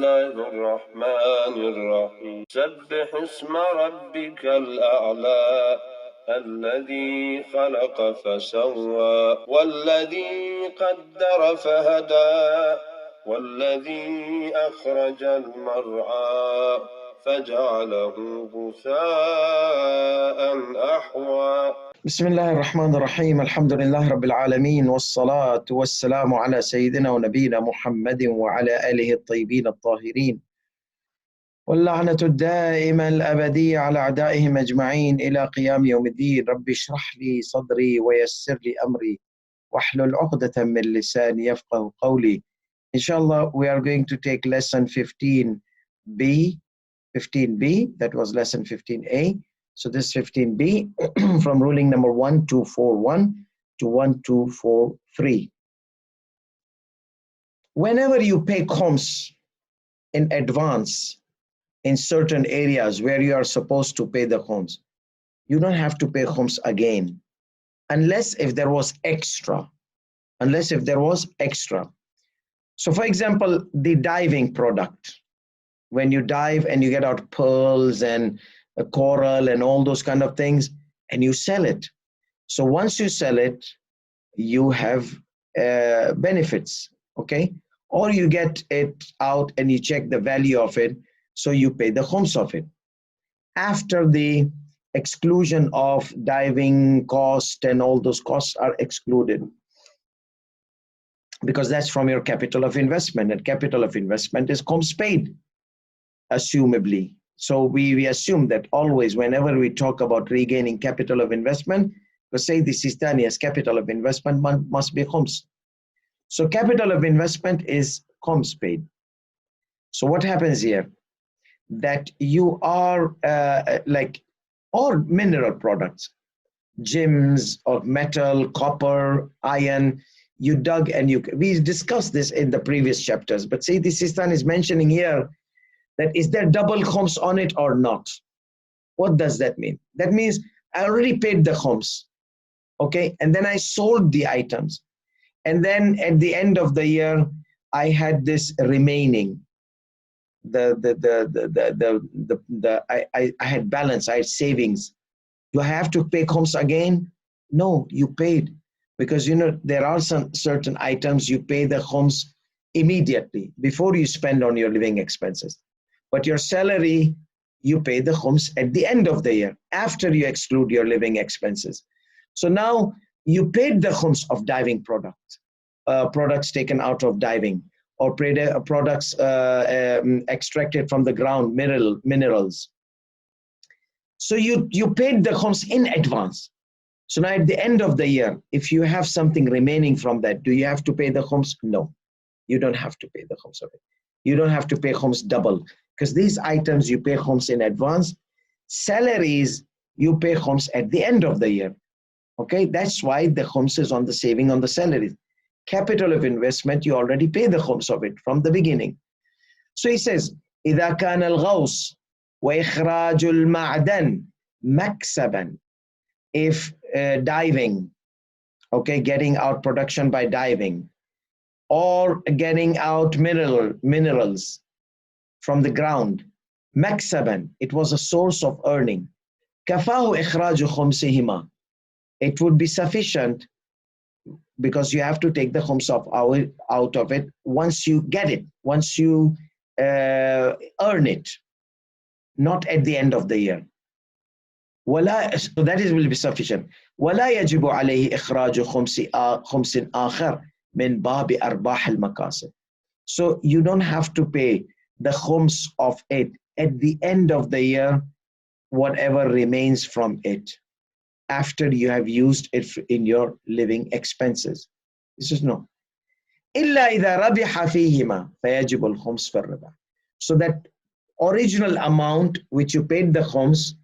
الله الرحمن الرحيم سبح اسم ربك الأعلى الذي خلق فسوى والذي قدر فهدى والذي أخرج المرعى فجعله غثاء أحوى. بسم الله الرحمن الرحيم. الحمد لله رب العالمين، والصلاة والسلام على سيدنا ونبينا محمد وعلى آله الطيبين الطاهرين، واللعنة الدائمة الأبدية على أعدائهم أجمعين إلى قيام يوم الدين. رب اشرح لي صدري ويسر لي أمري واحلل عقدة من لساني يفقه قولي. Inshallah, we are going to take lesson 15B, that was lesson 15A. So this 15B from ruling number 1241 to 1243. Whenever you pay khums in advance in certain areas where you are supposed to pay the khums, you don't have to pay khums again, unless if there was extra. So for example, the diving product, when you dive and you get out pearls and a coral and all those kind of things, and you sell it. So once you sell it, you have benefits, okay? Or you get it out and you check the value of it, so you pay the khums of it. After the exclusion of diving cost and all those costs are excluded, because that's from your capital of investment, and capital of investment is khums paid, assumably. So we assume that always whenever we talk about regaining capital of investment, we say the Sistani's capital of investment must be khums. So capital of investment is khums paid. So what happens here? That you are like all mineral products, gems of metal, copper, iron, you dug and we discussed this in the previous chapters, but say the Sistan is mentioning here that is there double khums on it or not? What does that mean? That means I already paid the khums, okay? And then I sold the items. And then at the end of the year, I had this remaining. I had balance, I had savings. Do I have to pay khums again? No, you paid. Because you know, there are some certain items you pay the khums immediately before you spend on your living expenses. But your salary, you pay the khums at the end of the year, after you exclude your living expenses. So now you paid the khums of diving products, products taken out of diving, or products extracted from the ground, minerals. So you paid the khums in advance. So now at the end of the year, if you have something remaining from that, do you have to pay the khums? No, you don't have to pay the khums of it. You don't have to pay khums double, because these items you pay khums in advance. Salaries, you pay khums at the end of the year. Okay, that's why the khums is on the saving on the salaries. Capital of investment, you already pay the khums of it from the beginning. So he says, إذا كان الغوص وإخراج المعدن مكسبا. If diving, okay, getting out production by diving, or getting out minerals from the ground, maksaban, it was a source of earning. Kafahu ikhraju khumsihima, it would be sufficient, because you have to take the khums out of it once you get it, once you earn it, not at the end of the year. So that will be sufficient. ولا يجب عليه إخراج خمس آخر من باب أرباح المكاسب. So you don't have to pay the khums of it at the end of the year, whatever remains from it, after you have used it in your living expenses. This is no. إلا إذا ربح فيهما فيجب الخمس في الربح. So that original amount which you paid the khums,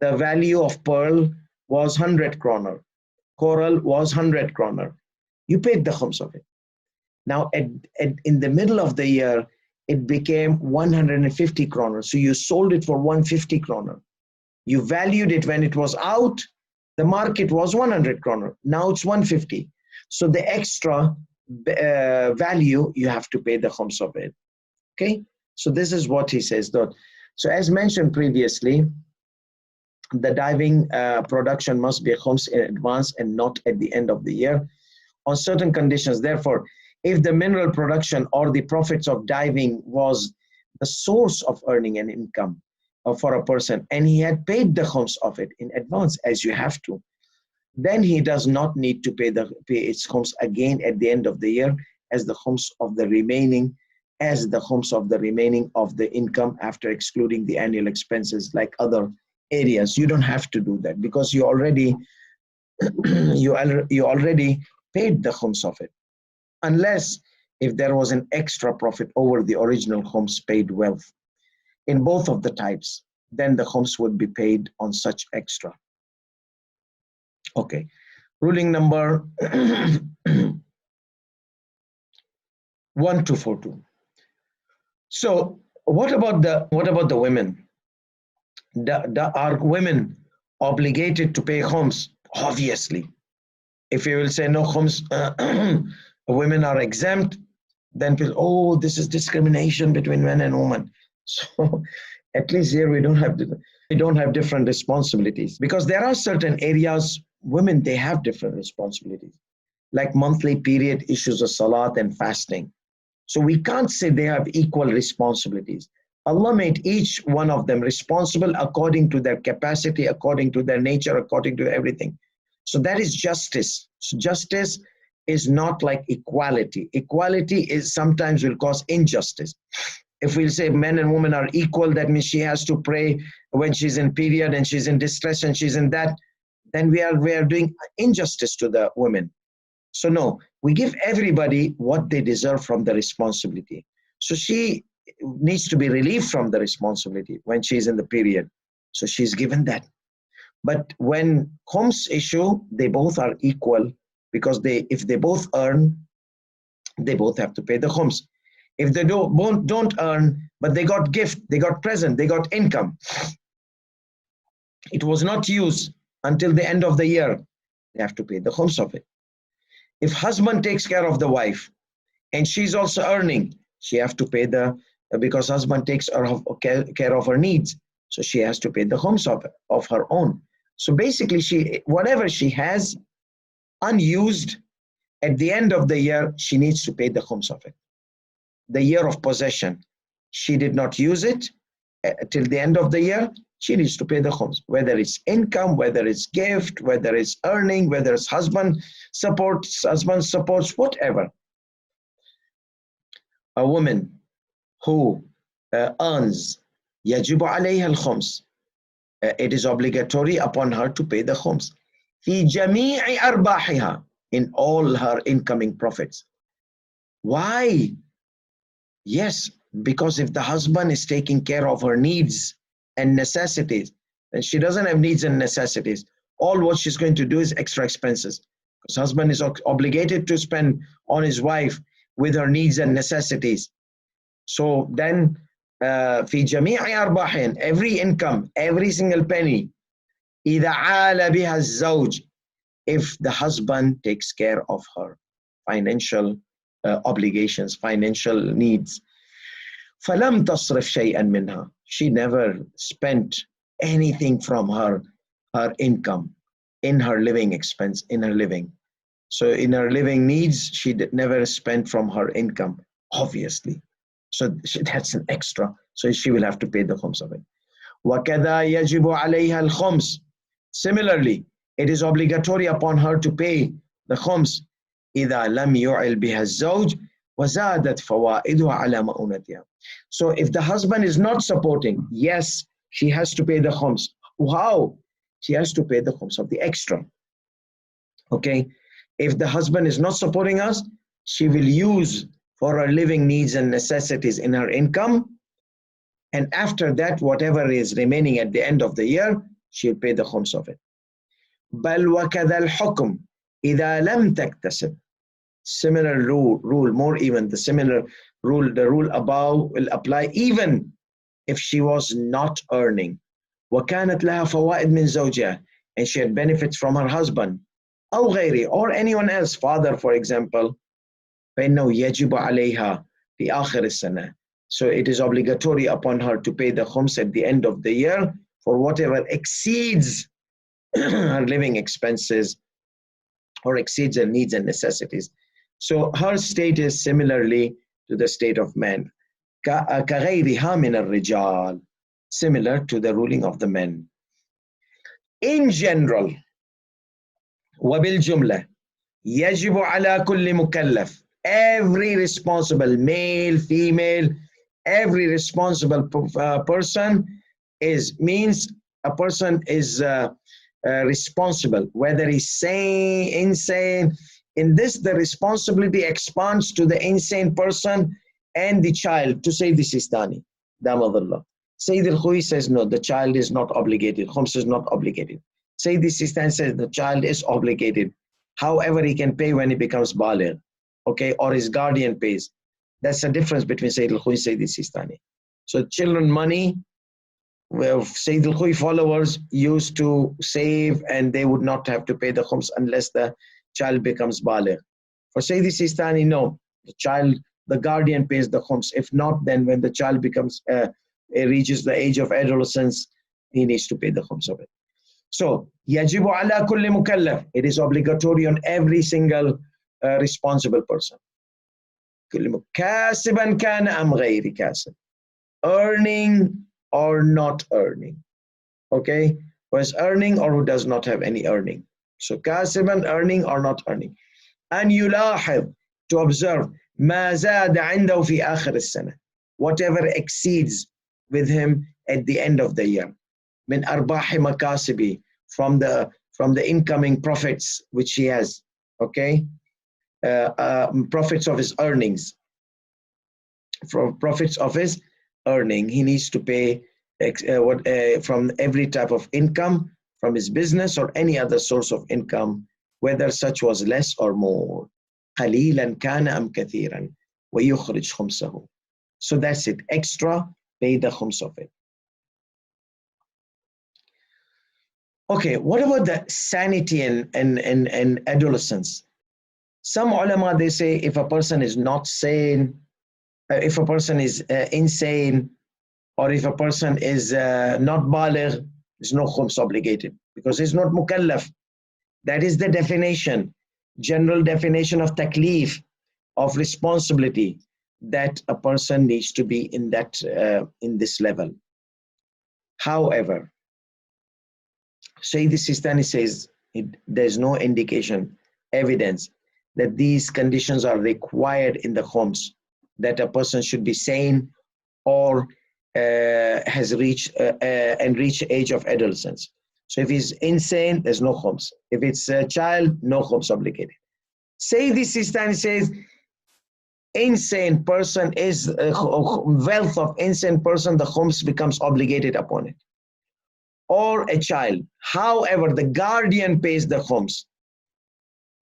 the value of pearl was 100 kroner, coral was 100 kroner. You paid the khums of it. Now, in the middle of the year, it became 150 kroner. So you sold it for 150 kroner. You valued it when it was out. The market was 100 kroner. Now it's 150. So the extra value, you have to pay the khums of it. Okay? So this is what he says. So as mentioned previously, the diving production must be khums in advance and not at the end of the year on certain conditions. Therefore, if the mineral production or the profits of diving was the source of earning an income for a person, and he had paid the khums of it in advance, as you have to, then he does not need to pay its khums again at the end of the year as the khums of the remaining of the income after excluding the annual expenses like other areas. You don't have to do that because you already you already paid the khums of it, unless if there was an extra profit over the original khums paid wealth. In both of the types, then the khums would be paid on such extra. Okay, ruling number 1242. So what about the women? Are women obligated to pay khums? Obviously. If you will say no khums, women are exempt, then people, oh, this is discrimination between men and women. So at least here we don't have different responsibilities, because there are certain areas women, they have different responsibilities, like monthly period issues of salat and fasting. So we can't say they have equal responsibilities. Allah made each one of them responsible according to their capacity, according to their nature, according to everything. So that is justice. So justice is not like equality. Equality is sometimes will cause injustice. If we say men and women are equal, that means she has to pray when she's in period and she's in distress and she's in that, then we are doing injustice to the women. So no, we give everybody what they deserve from the responsibility. So she needs to be relieved from the responsibility when she's in the period. So she's given that. But when khums issue, they both are equal, because if they both earn, they both have to pay the khums. If they don't earn, but they got gift, they got present, they got income, it was not used until the end of the year, they have to pay the khums of it. If husband takes care of the wife and she's also earning, she have to pay because husband takes care of her needs, so she has to pay the khums of her own. So basically, whatever she has unused at the end of the year, she needs to pay the khums of it. The year of possession, she did not use it till the end of the year, she needs to pay the khums, whether it's income, whether it's gift, whether it's earning, whether it's husband supports, whatever. A woman who earns, يجب عليها الخمس, it is obligatory upon her to pay the khums. في جميع أرباحها, in all her incoming profits. Why? Yes, because if the husband is taking care of her needs and necessities, then she doesn't have needs and necessities. All what she's going to do is extra expenses, because husband is obligated to spend on his wife with her needs and necessities. So then في جميع أرباحهن, every income, every single penny, إذا عال بها الزوج, if the husband takes care of her financial obligations, financial needs. فلم تصرف شيئا منها, she never spent anything from her income in her living expense, in her living. So in her living needs, she never spent from her income, obviously. So that's an extra. So she will have to pay the khums of it. وَكَذَا يَجِبُ عَلَيْهَا الْخُمْسِ. Similarly, it is obligatory upon her to pay the khums إِذَا لَمْ يُعِلْ بِهَا الزَّوْجِ وَزَادَتْ فَوَائِدُهَا عَلَى مَؤُونَتِهَا. So if the husband is not supporting, yes, she has to pay the khums. How? She has to pay the khums of the extra. Okay? If the husband is not supporting us, she will use for her living needs and necessities in her income. And after that, whatever is remaining at the end of the year, she'll pay the khums of it. بَلْ وَكَذَا الْحُكْمِ إِذَا لَمْ تَكْتَسِبْ. Similar rule, more even, the similar rule, the rule above will apply even if she was not earning. وَكَانَتْ لَهَا فَوَائِدْ مِنْ زَوْجِهَا, and she had benefits from her husband, أو غيره, or anyone else, father for example, فإنه يجب عليها في آخر السنة. So it is obligatory upon her to pay the khums at the end of the year for whatever exceeds her living expenses or exceeds her needs and necessities. So her state is similarly to the state of men. كغيرها من الرجال, similar to the ruling of the men. In general, وبالجملة, يجب على كل مكلف, every responsible male, female, every responsible person means a person is responsible, whether he's sane, insane. In this, the responsibility expands to the insane person and the child. To say this is Sistani, Damadullah. Sayyid al-Khuwi says no, the child is not obligated. Khums is not obligated. Sayyid Sistani says the child is obligated. However, he can pay when he becomes baligh, okay, or his guardian pays. That's the difference between Sayyid al-Khuwi and Sayyid Sistani. So children money, well, Sayyid al-Khuwi followers used to save and they would not have to pay the khums unless the child becomes baligh. For Sayyid Sistani, no, the guardian pays the khums. If not, then when the child reaches the age of adolescence, he needs to pay the khums of it. So, يجب على كل مكلف, it is obligatory on every single responsible person. كاسبا كان أم غير كاسب, earning or not earning, okay, who is earning or who does not have any earning. So كاسبا, earning or not earning. أن يلاحظ, to observe, ما زاد عنده في آخر السنة, whatever exceeds with him at the end of the year. من أرباح مكاسبه, from the incoming profits which he has, okay, profits of his earnings. From profits of his earning, he needs to pay from every type of income, from his business or any other source of income, whether such was less or more. قليلا كان أم كثيرا ويخرج خمسه. So that's it. Extra, pay the khums of it. Okay, what about the sanity and adolescence? Some ulama, they say if a person is not sane, if a person is insane, or if a person is not baligh, there's no khums obligated because he's not mukallaf. That is the definition, general definition of taklif, of responsibility, that a person needs to be in this level. However, Sayyid Sistani says there's no indication, evidence that these conditions are required in the khums, that a person should be sane or has reached age of adolescence. So if he's insane, there's no khums. If it's a child, no khums obligated. Sayyid Sistani says insane person is wealth of insane person, the khums becomes obligated upon it. Or a child. However, the guardian pays the khums.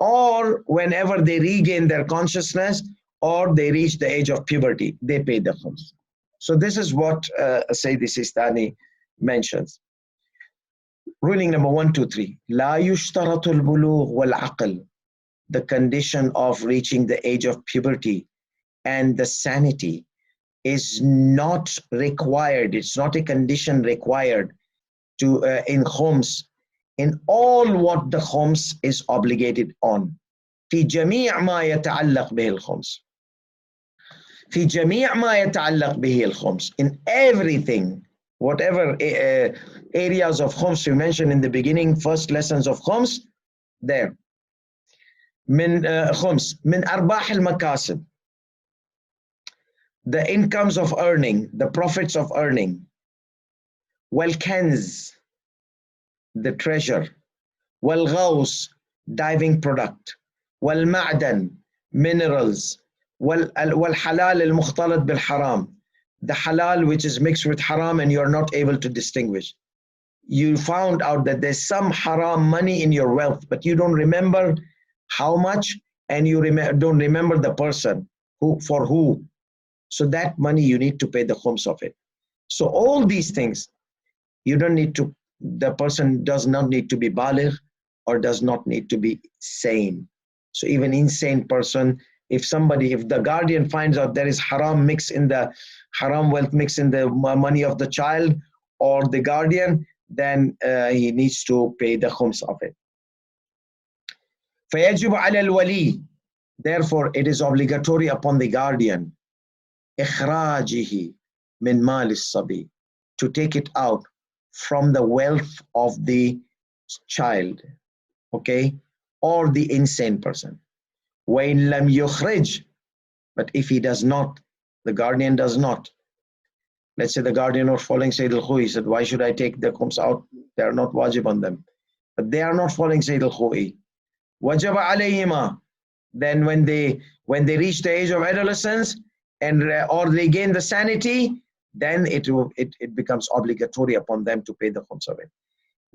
Or whenever they regain their consciousness or they reach the age of puberty, they pay the khums. So this is what Sayyid Sistani mentions. Ruling number 1, 2, 3. لا يشترط البلوغ والعقل, the condition of reaching the age of puberty and the sanity is not required. It's not a condition required to in khums, in all what the khums is obligated on. في جميع ما يتعلق به الخمس. في جميع ما يتعلق به الخمس. In everything, whatever areas of khums we mentioned in the beginning, first lessons of khums, there. من khums, من أرباح المكاسب, the incomes of earning, the profits of earning. والكنز, the treasure. والغوص, diving product. والمعدن, minerals. والحلال المختلط بالحرام, the halal which is mixed with haram and you're not able to distinguish. You found out that there's some haram money in your wealth, but you don't remember how much, and you don't remember the person for who. So that money you need to pay the khums of it. So all these things, you don't need to, the person does not need to be baligh or does not need to be sane. So even insane person, if the guardian finds out there is haram wealth mix in the money of the child or the guardian, then he needs to pay the khums of it. فيجب على الولي, therefore it is obligatory upon the guardian, إخراجه من مال الصبي, to take it out from the wealth of the child, okay, or the insane person. وإن لم يخرج, but if he does not, the guardian does not. Let's say the guardian was following Sayyid al-Khui, he said, why should I take the khums out? They are not wajib on them. But they are not following Sayyid al-Khui. وَجَبَ عَلَيْهِمَا, then when they reach the age of adolescence and or they gain the sanity, then it becomes obligatory upon them to pay the khums of it.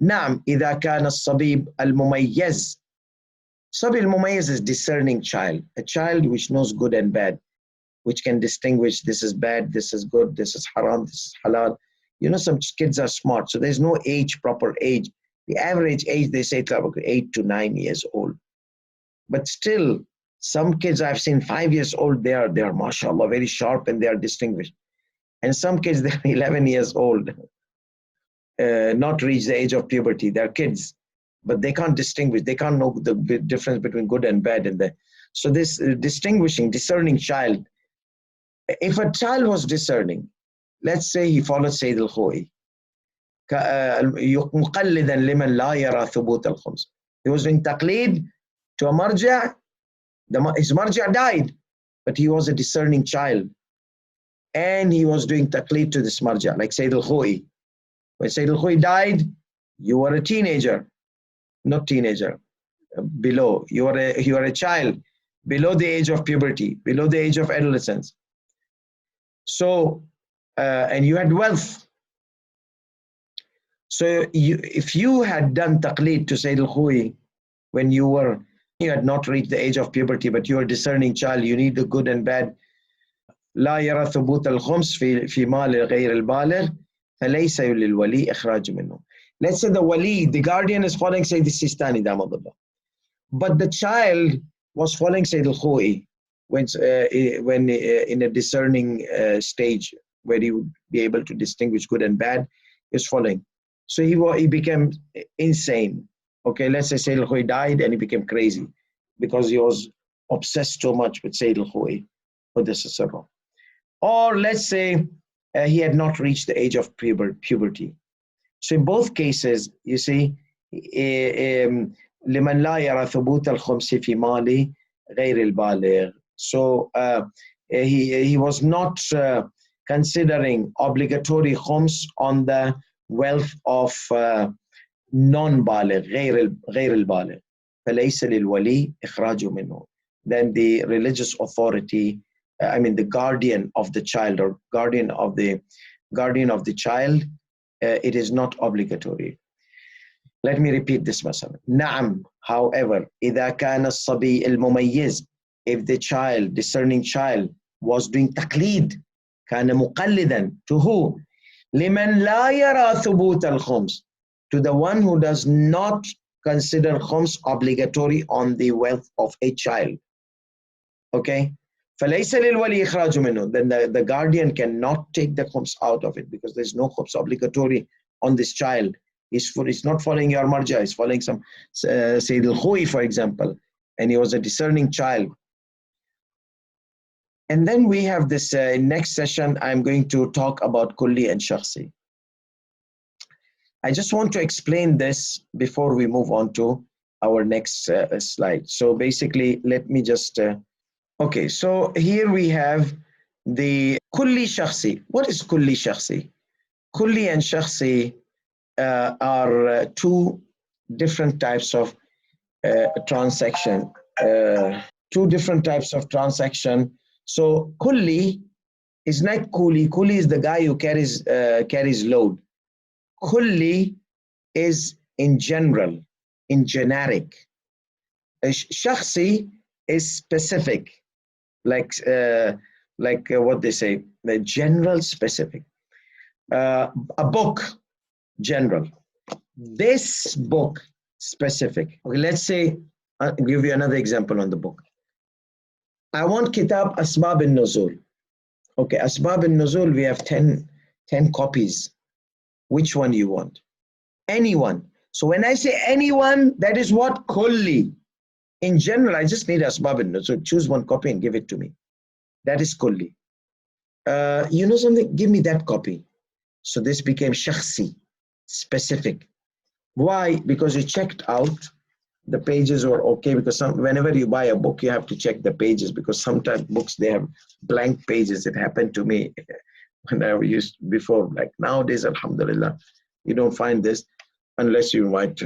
نعم إذا كان الصبي المميز. Sabi al-Mumayyiz is discerning child, a child which knows good and bad, which can distinguish this is bad, this is good, this is haram, this is halal. You know, some kids are smart, so there's no age, proper age. The average age, they say 8 to 9 years old. But still, some kids I've seen 5 years old, they are mashallah, very sharp and they are distinguished. And some kids, they're 11 years old, not reach the age of puberty. They're kids, but they can't distinguish. They can't know the difference between good and bad. So this discerning child, if a child was discerning, let's say he followed Sayyid al-Khui, مقلدا لمن لا يرى ثبوت الخمس. He was doing taqleed to a marja'. His marja' died, but he was a discerning child. And he was doing taqleed to this marja', like Sayyid al-Khui. When Sayyid al-Khui died, you were a teenager, not teenager, below. You were a child, below the age of puberty, below the age of adolescence. So, and you had wealth. So if you had done taqleed to Sayyid al-Khui when you had not reached the age of puberty, but you are a discerning child, you need the good and bad. لا يرى ثبوت الخمس في مال غير البالغ فليس للولي إخراج منه. Let's say the wali, the guardian is following Sayyid al-Sistani Damadullah, but the child was following Sayyid al-Khui when in a discerning stage where he would be able to distinguish good and bad, is following. So he became insane. Okay, let's say Sayyid al-Khui died and he became crazy because he was obsessed so much with Sayyid al-Khui. But this is wrong. Or let's say he had not reached the age of puberty. So in both cases, you see, لمن لا يرى ثبوت الخمس في مال غير البالغ. So he was not considering obligatory khums on the wealth of non-baligh, غير البالغ. فليس للولي إخراج منه. Then the religious authority, the guardian of the child or guardian of the child, it is not obligatory. Let me repeat this masala. نعم, however, إذا كان الصبي المميز, if the child, discerning child, was doing taqleed, كان مقلدا, to who? لمن لا يرى ثبوت الخمس, to the one who does not consider khums obligatory on the wealth of a child. Okay? فَلَيْسَ لِلْوَلِي إِخْرَاجُ مِنْهُ, then the guardian cannot take the khums out of it because there's no khums obligatory on this child. He's not following your marja, he's following some Sayyid al-Khui, for example, and he was a discerning child. And then we have this next session, I'm going to talk about kulli and shakhsi. I just want to explain this before we move on to our next slide. So basically, let me just, okay, so here we have the kulli shakhsi. What is kulli shakhsi? Kulli and shakhsi are two different types of transaction. Two different types of transaction. So kulli is not kuli. Kuli is the guy who carries load. Kulli is in general, in generic. Shakhsi is specific, like what they say, the general specific. A book, general. This book, specific. Okay, let's say, I'll give you another example on the book. I want Kitab Asbab al-Nuzul. Okay, Asbab al-Nuzul, we have 10 copies. Which one you want? Anyone. So when I say anyone, that is what? Kulli. In general, I just need Asbab al-Nuzul. Choose one copy and give it to me. That is Kulli. You know something? Give me that copy. So this became shakhsi, specific. Why? Because you checked out, the pages were okay, because whenever you buy a book, you have to check the pages, because sometimes books, they have blank pages. It happened to me when I used before. Like nowadays, alhamdulillah, you don't find this unless you might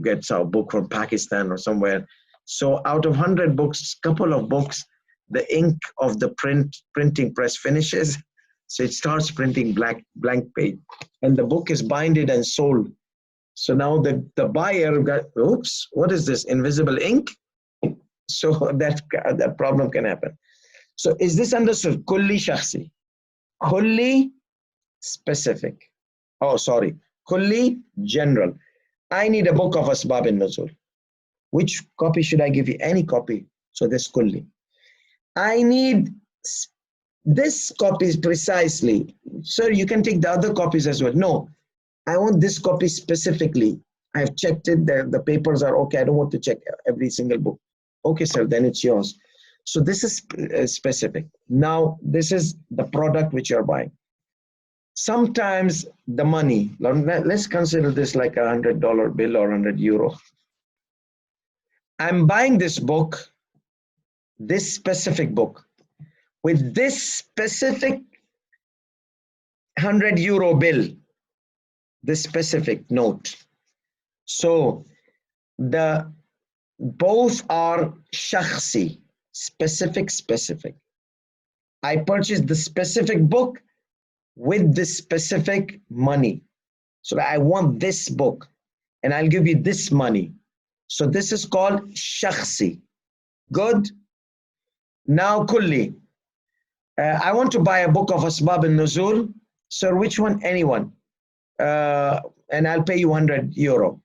get a book from Pakistan or somewhere. So out of 100 books, couple of books, the ink of the printing press finishes, so it starts printing blank page, and the book is binded and sold. So now the buyer got, oops, what is this, invisible ink? So that problem can happen. So is this understood? Kulli shakhsi. Kulli specific. Oh, sorry. Kulli general. I need a book of Asbab al-Nuzul. Which copy should I give you? Any copy. So this Kulli. I need this copy precisely. Sir, you can take the other copies as well. No, I want this copy specifically. I've checked it, the papers are okay. I don't want to check every single book. Okay, sir, then it's yours. So this is specific. Now, this is the product which you're buying. Sometimes the money, let's consider this like $100 bill or €100. I'm buying this book, this specific book, with this specific €100 bill, this specific note. So both are shakhsi, specific. I purchased the specific book with this specific money. So I want this book and I'll give you this money. So this is called shakhsi. Good. Now kulli. I want to buy a book of Asbab al-Nuzul. Sir, which one? Anyone. And I'll pay you €100.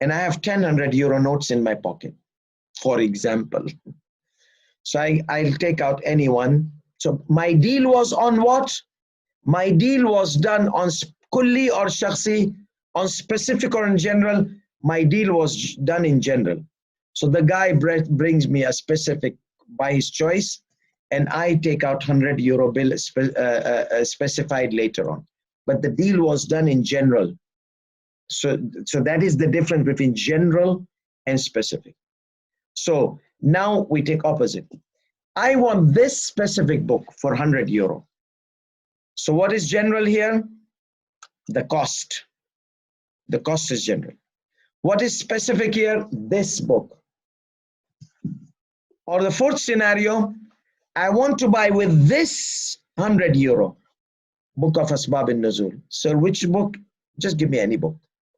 And I have 10 €100 notes in my pocket, for example. So I'll take out anyone. So my deal was on what? My deal was done on kulli or shakhsi, on specific or in general. My deal was done in general. So the guy brings me a specific by his choice, and I take out €100 bill specified later on. But the deal was done in general. So that is the difference between general and specific. So now we take opposite. I want this specific book for €100. So what is general here? The cost. The cost is general. What is specific here? This book. Or the fourth scenario, I want to buy with this €100 book of Asbab al-Nuzul. Sir, which book? Just give me any book.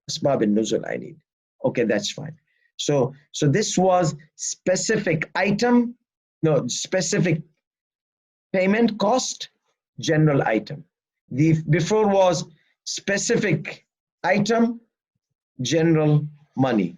Asbab al-Nuzul I need. Okay, that's fine. So this was specific item, no, specific payment cost, general item. Before was specific item, general money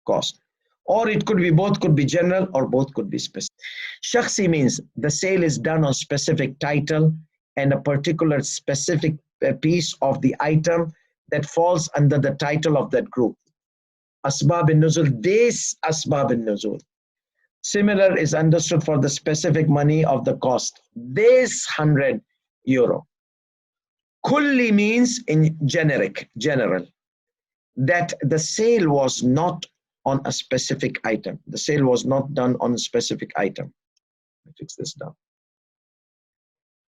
cost. Or it could be both, could be general, or both could be specific. Shakhsi means the sale is done on specific title and a particular specific piece of the item that falls under the title of that group. Asbab al-Nuzul, this Asbab al-Nuzul. Similar is understood for the specific money of the cost, this €100. Kulli means in general, that the sale was not on a specific item. The sale was not done on a specific item. Let me fix this down.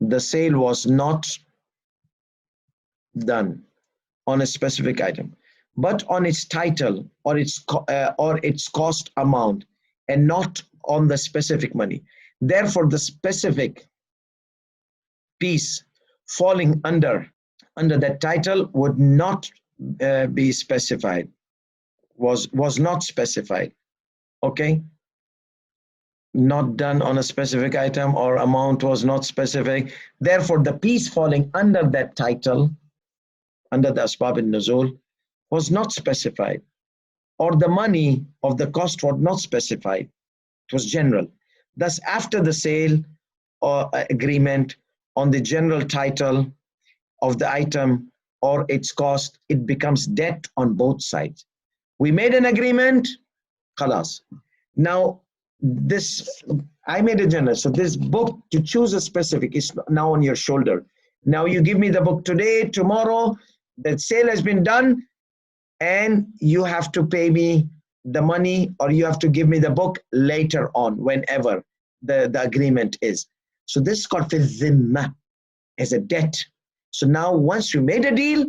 The sale was not done on a specific item, but on its title or its cost amount, and not on the specific money. Therefore, the specific piece falling under that title would not be specified, was not specified. Okay, not done on a specific item, or amount was not specific. Therefore, the piece falling under that title, under the Asbab al-Nuzul, was not specified, or the money of the cost was not specified. It was general. Thus, after the sale or agreement on the general title of the item or its cost, it becomes debt on both sides. We made an agreement, khalas. Now, this, I made a general. So this book, to choose a specific, is now on your shoulder. Now you give me the book today, tomorrow, the sale has been done, and you have to pay me the money, or you have to give me the book later on, whenever the agreement is. So this is called fi dhimma, as a debt. So now once you made a deal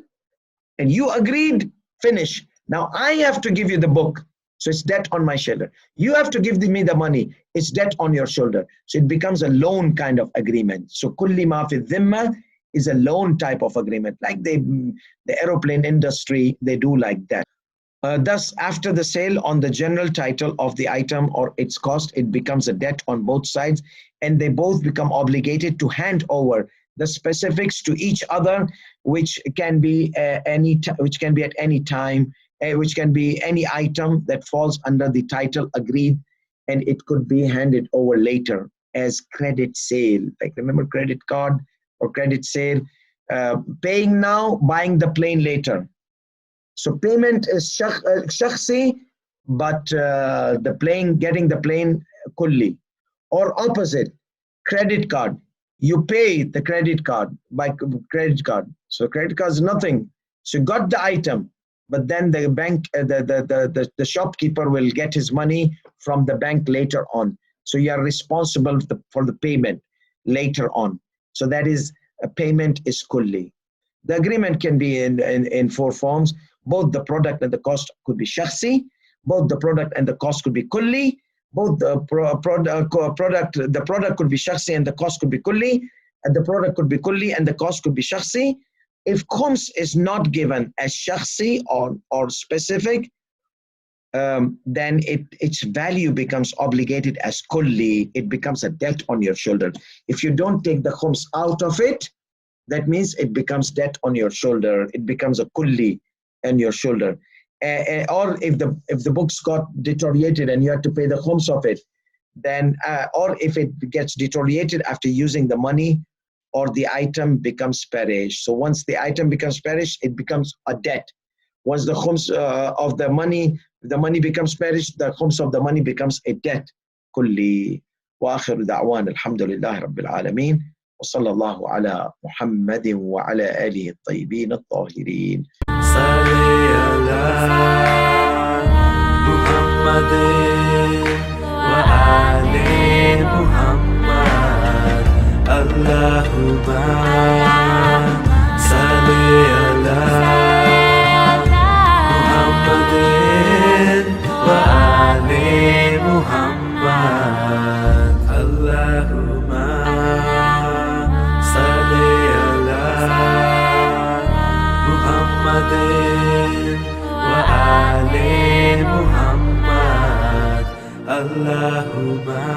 and you agreed, finish. Now I have to give you the book. So it's debt on my shoulder. You have to give me the money. It's debt on your shoulder. So it becomes a loan kind of agreement. So kulli ma fi dhimma is a loan type of agreement. Like the aeroplane industry, they do like that. Thus, after the sale on the general title of the item or its cost, it becomes a debt on both sides, and they both become obligated to hand over the specifics to each other, which can be at any time, which can be any item that falls under the title agreed, and it could be handed over later as credit sale. Like, remember credit card or credit sale? Paying now, buying the plane later. So payment is shakhsi, but getting the plane kulli. Or opposite, credit card. You pay the credit card by credit card. So credit card is nothing. So you got the item, but then the bank, the shopkeeper will get his money from the bank later on. So you are responsible for the payment later on. So that is, a payment is kulli. The agreement can be in four forms. Both the product and the cost could be shakhsi. Both the product and the cost could be kulli. Both the product could be shakhsi and the cost could be kulli. And the product could be kulli and the cost could be shakhsi. If khums is not given as shakhsi or specific, then its value becomes obligated as kulli. It becomes a debt on your shoulder. If you don't take the khums out of it, that means it becomes debt on your shoulder. It becomes a kulli on your shoulder. Or if the books got deteriorated and you have to pay the khums of it, then or if it gets deteriorated after using the money, or the item becomes perished. So once the item becomes perished, it becomes a debt. Once the khums of the money becomes perished, the khums of the money becomes a debt. Kulli. Wa akhiru da'wan alhamdulillahi rabbil alameen. وصلى الله على محمد وعلى آله الطيبين الطاهرين. صلي على محمد وآل محمد. اللهم صل على محمد وآل محمد. اللهم صل على محمد وآل محمد. اللهم